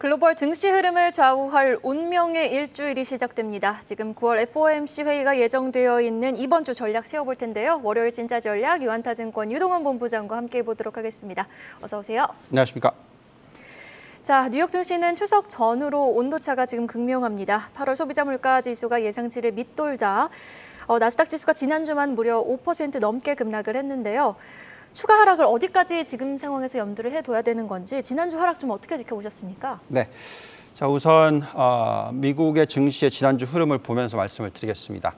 글로벌 증시 흐름을 좌우할 운명의 일주일이 시작됩니다. 지금 9월 FOMC 회의가 예정되어 있는 이번 주 전략 세워볼 텐데요. 월요일 진짜 전략 유한타증권 유동원 본부장과 함께 보도록 하겠습니다. 어서 오세요. 안녕하십니까. 자, 뉴욕 증시는 추석 전후로 온도차가 지금 극명합니다. 8월 소비자 물가 지수가 예상치를 밑돌자 나스닥 지수가 지난주만 무려 5% 넘게 급락을 했는데요. 추가 하락을 어디까지 지금 상황에서 염두를 해둬야 되는 건지 지난주 하락 좀 어떻게 지켜보셨습니까? 네. 자, 우선 미국의 증시의 지난주 흐름을 보면서 말씀을 드리겠습니다.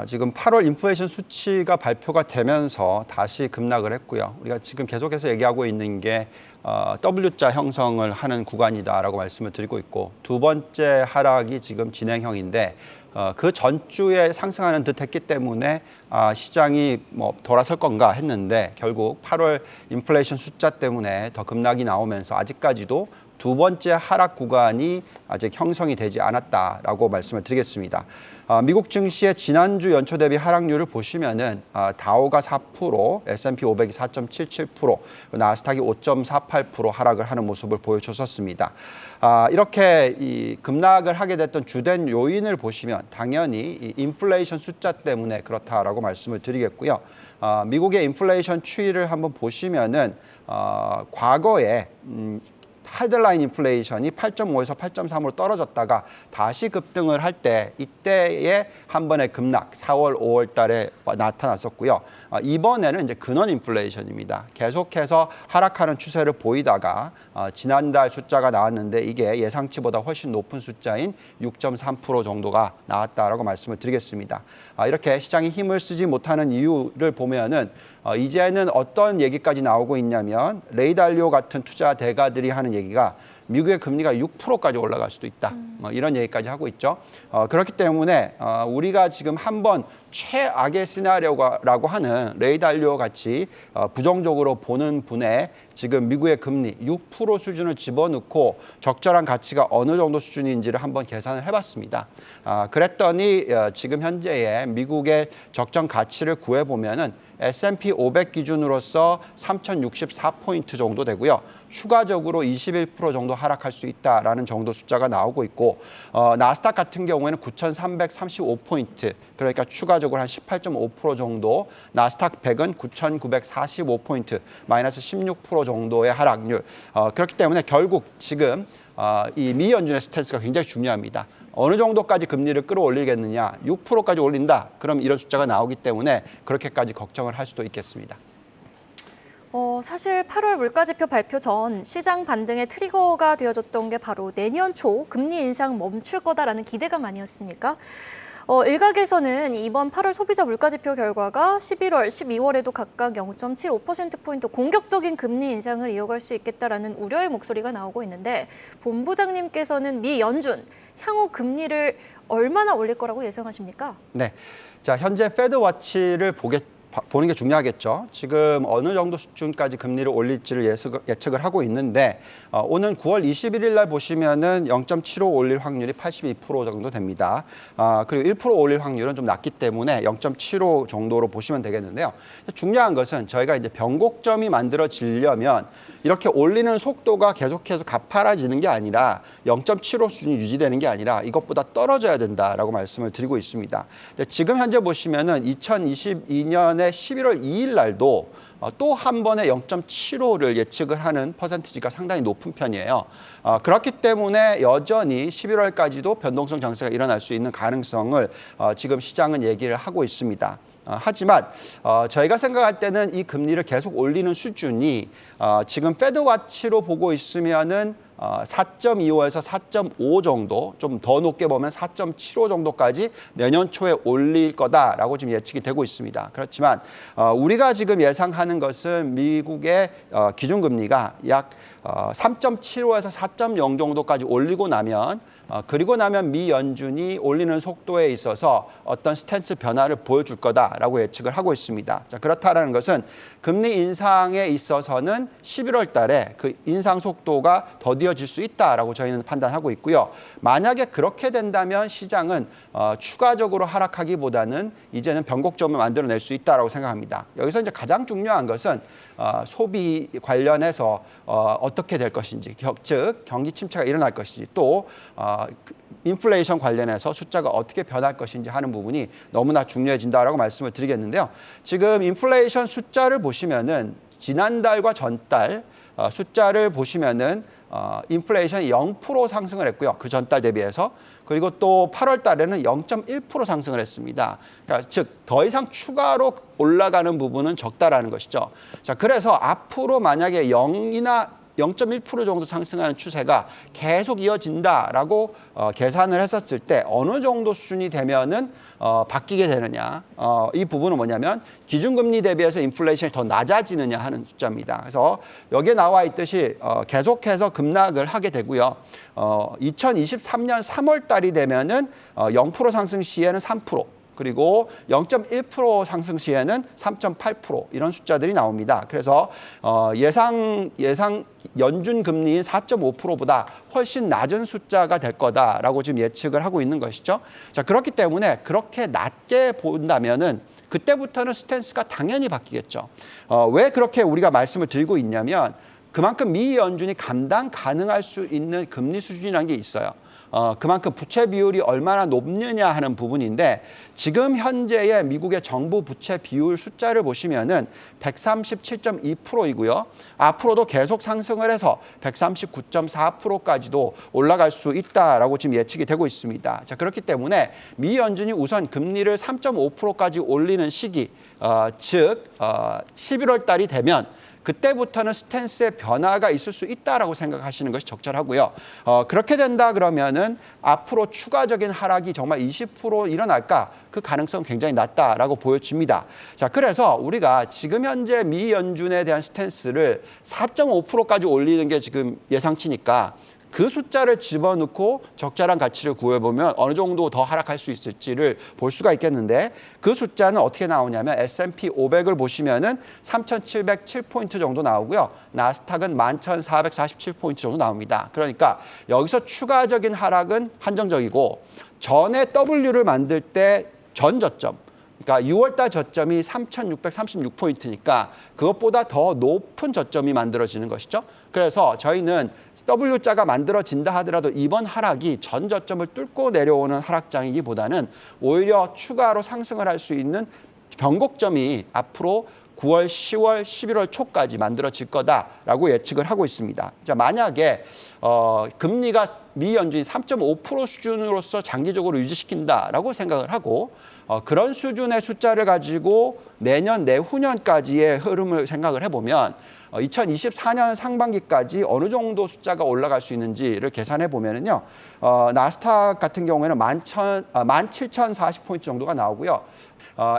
지금 8월 인플레이션 수치가 발표가 되면서 다시 급락을 했고요. 우리가 지금 계속해서 얘기하고 있는 게 W자 형성을 하는 구간이다라고 말씀을 드리고 있고, 두 번째 하락이 지금 진행형인데 그 전주에 상승하는 듯 했기 때문에 시장이 돌아설 건가 했는데 결국 8월 인플레이션 숫자 때문에 더 급락이 나오면서 아직까지도 두 번째 하락 구간이 아직 형성이 되지 않았다라고 말씀을 드리겠습니다. 미국 증시의 지난주 연초 대비 하락률을 보시면은 다우가 4%, S&P 500이 4.77%, 나스닥이 5.48% 하락을 하는 모습을 보여줬었습니다. 이렇게 이 급락을 하게 됐던 주된 요인을 보시면 당연히 이 인플레이션 숫자 때문에 그렇다라고 말씀을 드리겠고요. 미국의 인플레이션 추이를 한번 보시면은 과거에 헤드라인 인플레이션이 8.5에서 8.3으로 떨어졌다가 다시 급등을 할 때 이때의 한 번의 급락 4월, 5월 달에 나타났었고요. 이번에는 이제 근원 인플레이션입니다. 계속해서 하락하는 추세를 보이다가 지난달 숫자가 나왔는데 이게 예상치보다 훨씬 높은 숫자인 6.3% 정도가 나왔다라고 말씀을 드리겠습니다. 이렇게 시장이 힘을 쓰지 못하는 이유를 보면은 이제는 어떤 얘기까지 나오고 있냐면 레이 달리오 같은 투자 대가들이 하는 얘기가 미국의 금리가 6%까지 올라갈 수도 있다. 이런 얘기까지 하고 있죠. 그렇기 때문에 우리가 지금 한번 최악의 시나리오라고 하는 레이 달리오 같이 부정적으로 보는 분의 지금 미국의 금리 6% 수준을 집어넣고 적절한 가치가 어느 정도 수준인지를 한번 계산을 해봤습니다. 그랬더니 지금 현재의 미국의 적정 가치를 구해보면은 S&P 500 기준으로서 3,064포인트 정도 되고요. 추가적으로 21% 정도 하락할 수 있다라는 정도 숫자가 나오고 있고, 나스닥 같은 경우에는 9,335포인트, 그러니까 추가적으로 한 18.5% 정도, 나스닥 100은 9,945포인트, 마이너스 16% 정도의 하락률. 그렇기 때문에 결국 지금 이 미 연준의 스탠스가 굉장히 중요합니다. 어느 정도까지 금리를 끌어올리겠느냐, 6%까지 올린다. 그럼 이런 숫자가 나오기 때문에 그렇게까지 걱정을 할 수도 있겠습니다. 사실 8월 물가지표 발표 전 시장 반등의 트리거가 되어줬던 게 바로 내년 초 금리 인상 멈출 거다라는 기대감 아니었습니까? 일각에서는 이번 8월 소비자 물가지표 결과가 11월, 12월에도 각각 0.75%포인트 공격적인 금리 인상을 이어갈 수 있겠다라는 우려의 목소리가 나오고 있는데, 본부장님께서는 미 연준 향후 금리를 얼마나 올릴 거라고 예상하십니까? 네, 자 현재 패드워치를 보는 게 중요하겠죠. 지금 어느 정도 수준까지 금리를 올릴지를 예측을 하고 있는데 오는 9월 21일 날 보시면은 0.75 올릴 확률이 82% 정도 됩니다. 그리고 1% 올릴 확률은 좀 낮기 때문에 0.75 정도로 보시면 되겠는데요. 중요한 것은 저희가 이제 변곡점이 만들어지려면 이렇게 올리는 속도가 계속해서 가파라지는 게 아니라 0.75 수준이 유지되는 게 아니라 이것보다 떨어져야 된다라고 말씀을 드리고 있습니다. 지금 현재 보시면은 2022년에 11월 2일 날도 또 한 번에 0.75를 예측을 하는 퍼센티지가 상당히 높은 편이에요. 그렇기 때문에 여전히 11월까지도 변동성 장세가 일어날 수 있는 가능성을 지금 시장은 얘기를 하고 있습니다. 하지만 저희가 생각할 때는 이 금리를 계속 올리는 수준이 지금 패드워치로 보고 있으면은 4.25에서 4.5 정도, 좀 더 높게 보면 4.75 정도까지 내년 초에 올릴 거다라고 지금 예측이 되고 있습니다. 그렇지만 우리가 지금 예상하는 것은 미국의 기준금리가 약 3.75에서 4.0 정도까지 올리고 나면 그리고 나면 미 연준이 올리는 속도에 있어서 어떤 스탠스 변화를 보여줄 거다라고 예측을 하고 있습니다. 자, 그렇다라는 것은 금리 인상에 있어서는 11월 달에 그 인상 속도가 더디어질 수 있다라고 저희는 판단하고 있고요. 만약에 그렇게 된다면 시장은 추가적으로 하락하기보다는 이제는 변곡점을 만들어낼 수 있다라고 생각합니다. 여기서 이제 가장 중요한 것은 소비 관련해서 어떻게 될 것인지, 즉 경기 침체가 일어날 것인지, 또 인플레이션 관련해서 숫자가 어떻게 변할 것인지 하는 부분이 너무나 중요해진다라고 말씀을 드리겠는데요. 지금 인플레이션 숫자를 보시면은 지난달과 전달 숫자를 보시면은 인플레이션이 0% 상승을 했고요. 그 전달 대비해서. 그리고 또 8월 달에는 0.1% 상승을 했습니다. 그러니까 즉 더 이상 추가로 올라가는 부분은 적다라는 것이죠. 자, 그래서 앞으로 만약에 0이나 0.1% 정도 상승하는 추세가 계속 이어진다라고 계산을 했었을 때 어느 정도 수준이 되면은 바뀌게 되느냐. 이 부분은 뭐냐면 기준금리 대비해서 인플레이션이 더 낮아지느냐 하는 숫자입니다. 그래서 여기에 나와 있듯이 계속해서 급락을 하게 되고요. 2023년 3월 달이 되면은 0% 상승 시에는 3%. 그리고 0.1% 상승 시에는 3.8% 이런 숫자들이 나옵니다. 그래서 예상 연준 금리인 4.5%보다 훨씬 낮은 숫자가 될 거다라고 지금 예측을 하고 있는 것이죠. 자, 그렇기 때문에 그렇게 낮게 본다면은 그때부터는 스탠스가 당연히 바뀌겠죠. 왜 그렇게 우리가 말씀을 드리고 있냐면 그만큼 미 연준이 감당 가능할 수 있는 금리 수준이라는 게 있어요. 그만큼 부채 비율이 얼마나 높느냐 하는 부분인데 지금 현재의 미국의 정부 부채 비율 숫자를 보시면은 137.2%이고요. 앞으로도 계속 상승을 해서 139.4%까지도 올라갈 수 있다라고 지금 예측이 되고 있습니다. 자, 그렇기 때문에 미 연준이 우선 금리를 3.5%까지 올리는 시기, 즉 11월 달이 되면 그때부터는 스탠스의 변화가 있을 수 있다라고 생각하시는 것이 적절하고요. 그렇게 된다 그러면은 앞으로 추가적인 하락이 정말 20% 일어날까? 그 가능성 굉장히 낮다라고 보여집니다. 자, 그래서 우리가 지금 현재 미 연준에 대한 스탠스를 4.5%까지 올리는 게 지금 예상치니까 그 숫자를 집어넣고 적절한 가치를 구해보면 어느 정도 더 하락할 수 있을지를 볼 수가 있겠는데 그 숫자는 어떻게 나오냐면 S&P 500을 보시면은 3,707포인트 정도 나오고요. 나스닥은 11,447포인트 정도 나옵니다. 그러니까 여기서 추가적인 하락은 한정적이고 전에 W를 만들 때 전 저점, 그러니까 6월달 저점이 3,636포인트니까 그것보다 더 높은 저점이 만들어지는 것이죠. 그래서 저희는 W자가 만들어진다 하더라도 이번 하락이 전 저점을 뚫고 내려오는 하락장이기보다는 오히려 추가로 상승을 할 수 있는 변곡점이 앞으로 9월, 10월, 11월 초까지 만들어질 거다라고 예측을 하고 있습니다. 자, 만약에 금리가 미 연준이 3.5% 수준으로서 장기적으로 유지시킨다라고 생각을 하고 그런 수준의 숫자를 가지고 내년, 내후년까지의 흐름을 생각을 해보면 2024년 상반기까지 어느 정도 숫자가 올라갈 수 있는지를 계산해 보면은요, 나스닥 같은 경우에는 17,040포인트 정도가 나오고요.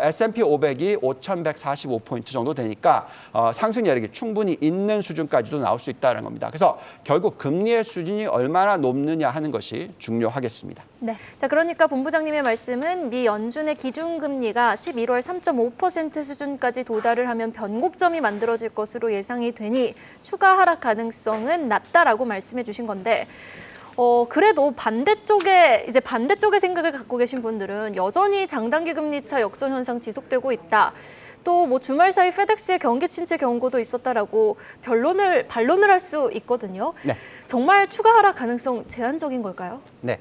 S&P 500이 5,145포인트 정도 되니까 상승 여력이 충분히 있는 수준까지도 나올 수 있다는 겁니다. 그래서 결국 금리의 수준이 얼마나 높느냐 하는 것이 중요하겠습니다. 네, 자 그러니까 본부장님의 말씀은 미 연준의 기준금리가 11월 3.5% 수준까지 도달을 하면 변곡점이 만들어질 것으로 예상이 되니 추가 하락 가능성은 낮다라고 말씀해 주신 건데 그래도 반대쪽의 생각을 갖고 계신 분들은 여전히 장단기 금리차 역전 현상 지속되고 있다. 또 뭐 주말 사이 페덱스의 경기 침체 경고도 있었다라고 반론을 할 수 있거든요. 네. 정말 추가 하락 가능성 제한적인 걸까요? 네,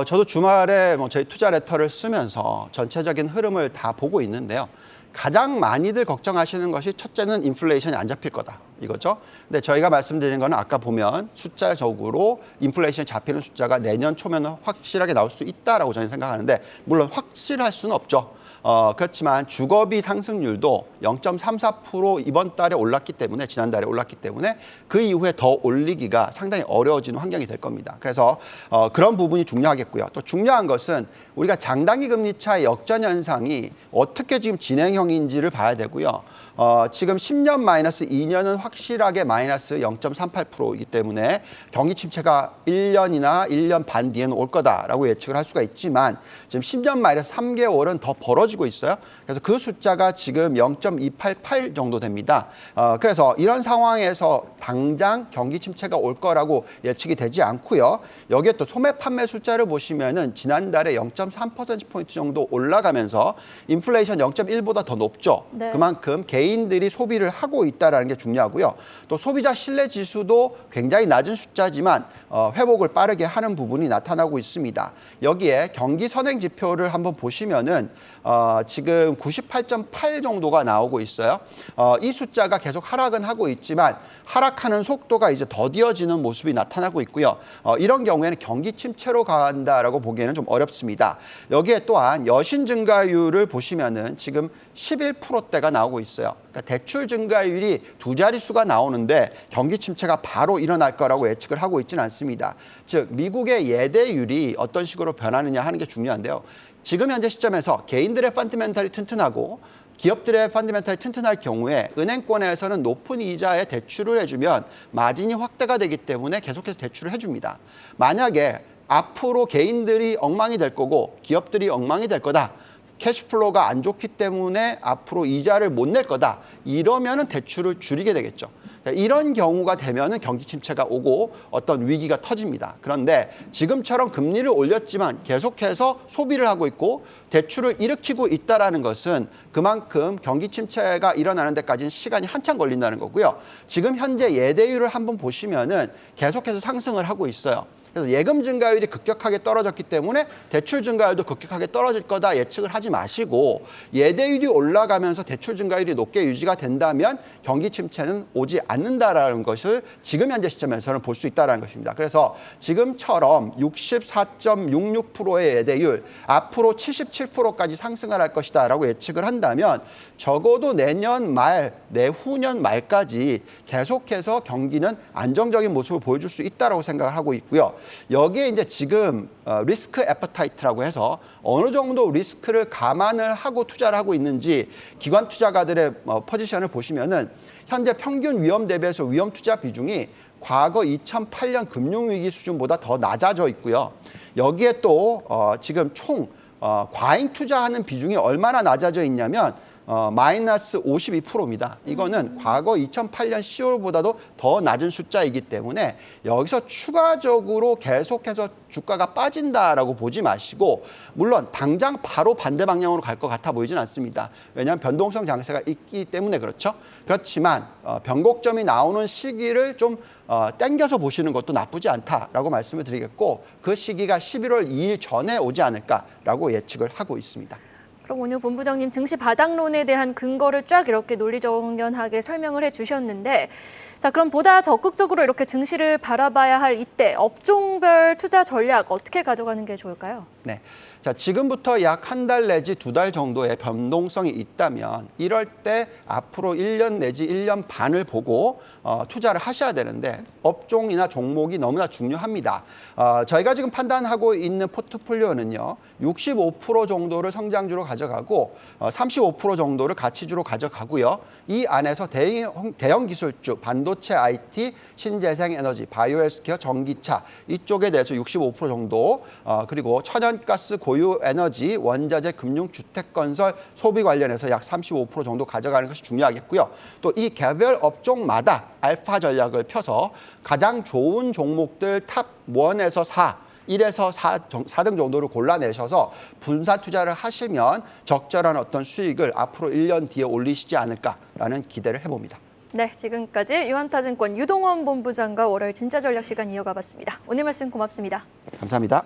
저도 주말에 저희 투자 레터를 쓰면서 전체적인 흐름을 다 보고 있는데요. 가장 많이들 걱정하시는 것이 첫째는 인플레이션이 안 잡힐 거다 이거죠. 근데 저희가 말씀드린 거는 아까 보면 숫자적으로 인플레이션이 잡히는 숫자가 내년 초면 확실하게 나올 수 있다라고 저는 생각하는데 물론 확실할 수는 없죠. 그렇지만 주거비 상승률도 0.34% 이번 달에 올랐기 때문에 지난달에 올랐기 때문에 그 이후에 더 올리기가 상당히 어려워지는 환경이 될 겁니다. 그래서 그런 부분이 중요하겠고요. 또 중요한 것은 우리가 장단기 금리 차의 역전 현상이 어떻게 지금 진행형인지를 봐야 되고요. 지금 10년 마이너스 2년은 확실하게 마이너스 0.38%이기 때문에 경기 침체가 1년이나 1년 반 뒤에는 올 거다라고 예측을 할 수가 있지만 지금 10년 마이너스 3개월은 더 벌어질 벌어지고 있어요. 그래서 그 숫자가 지금 0.288 정도 됩니다. 그래서 이런 상황에서 당장 경기 침체가 올 거라고 예측이 되지 않고요. 여기에 또 소매 판매 숫자를 보시면은 지난달에 0.3%포인트 정도 올라가면서 인플레이션 0.1보다 더 높죠. 네. 그만큼 개인들이 소비를 하고 있다는 게 중요하고요. 또 소비자 신뢰 지수도 굉장히 낮은 숫자지만 회복을 빠르게 하는 부분이 나타나고 있습니다. 여기에 경기 선행 지표를 한번 보시면은 지금 98.8 정도가 나오고 있어요. 이 숫자가 계속 하락은 하고 있지만 하락하는 속도가 이제 더디어지는 모습이 나타나고 있고요. 이런 경우에는 경기 침체로 간다라고 보기에는 좀 어렵습니다. 여기에 또한 여신 증가율을 보시면은 지금 11%대가 나오고 있어요. 그러니까 대출 증가율이 두 자릿수가 나오는데 경기 침체가 바로 일어날 거라고 예측을 하고 있지는 않습니다. 즉 미국의 예대율이 어떤 식으로 변하느냐 하는 게 중요한데요. 지금 현재 시점에서 개인들의 펀더멘털이 튼튼하고 기업들의 펀더멘털이 튼튼할 경우에 은행권에서는 높은 이자에 대출을 해주면 마진이 확대가 되기 때문에 계속해서 대출을 해줍니다. 만약에 앞으로 개인들이 엉망이 될 거고 기업들이 엉망이 될 거다. 캐시플로우가 안 좋기 때문에 앞으로 이자를 못 낼 거다. 이러면은 대출을 줄이게 되겠죠. 이런 경우가 되면은 경기 침체가 오고 어떤 위기가 터집니다. 그런데 지금처럼 금리를 올렸지만 계속해서 소비를 하고 있고 대출을 일으키고 있다라는 것은 그만큼 경기 침체가 일어나는 데까지는 시간이 한참 걸린다는 거고요. 지금 현재 예대율을 한번 보시면은 계속해서 상승을 하고 있어요. 그래서 예금 증가율이 급격하게 떨어졌기 때문에 대출 증가율도 급격하게 떨어질 거다 예측을 하지 마시고 예대율이 올라가면서 대출 증가율이 높게 유지가 된다면 경기 침체는 오지 않는다라는 것을 지금 현재 시점에서는 볼 수 있다는 것입니다. 그래서 지금처럼 64.66%의 예대율 앞으로 77%까지 상승을 할 것이다라고 예측을 한다면 적어도 내년 말, 내후년 말까지 계속해서 경기는 안정적인 모습을 보여줄 수 있다라고 생각을 하고 있고요. 여기에 이제 지금 리스크 애퍼타이트라고 해서 어느 정도 리스크를 감안을 하고 투자를 하고 있는지 기관 투자가들의 포지션을 보시면은 현재 평균 위험 대비해서 위험 투자 비중이 과거 2008년 금융위기 수준보다 더 낮아져 있고요. 여기에 또 지금 총 과잉 투자하는 비중이 얼마나 낮아져 있냐면 마이너스 52%입니다. 이거는 과거 2008년 10월보다도 더 낮은 숫자이기 때문에 여기서 추가적으로 계속해서 주가가 빠진다라고 보지 마시고 물론 당장 바로 반대 방향으로 갈 것 같아 보이진 않습니다. 왜냐하면 변동성 장세가 있기 때문에 그렇죠. 그렇지만 변곡점이 나오는 시기를 좀 땡겨서 보시는 것도 나쁘지 않다라고 말씀을 드리겠고 그 시기가 11월 2일 전에 오지 않을까라고 예측을 하고 있습니다. 그럼 오늘 본부장님 증시 바닥론에 대한 근거를 쫙 이렇게 논리정연하게 설명을 해주셨는데 자 그럼 보다 적극적으로 이렇게 증시를 바라봐야 할 이때 업종별 투자 전략 어떻게 가져가는 게 좋을까요? 네. 자, 지금부터 약 한 달 내지 두 달 정도의 변동성이 있다면 이럴 때 앞으로 1년 내지 1년 반을 보고 투자를 하셔야 되는데 업종이나 종목이 너무나 중요합니다. 저희가 지금 판단하고 있는 포트폴리오는요. 65% 정도를 성장주로 가져가고 35% 정도를 가치주로 가져가고요. 이 안에서 대형 기술주, 반도체 IT, 신재생 에너지, 바이오 헬스케어, 전기차 이쪽에 대해서 65% 정도 그리고 천연가스, 고유 에너지, 원자재, 금융, 주택, 건설, 소비 관련해서 약 35% 정도 가져가는 것이 중요하겠고요. 또 이 개별 업종마다 알파 전략을 펴서 가장 좋은 종목들 탑 1에서 4, 1에서 4등 정도를 골라내셔서 분산 투자를 하시면 적절한 어떤 수익을 앞으로 1년 뒤에 올리시지 않을까라는 기대를 해봅니다. 네, 지금까지 유한타증권 유동원 본부장과 월요일 진짜 전략 시간 이어가 봤습니다. 오늘 말씀 고맙습니다. 감사합니다.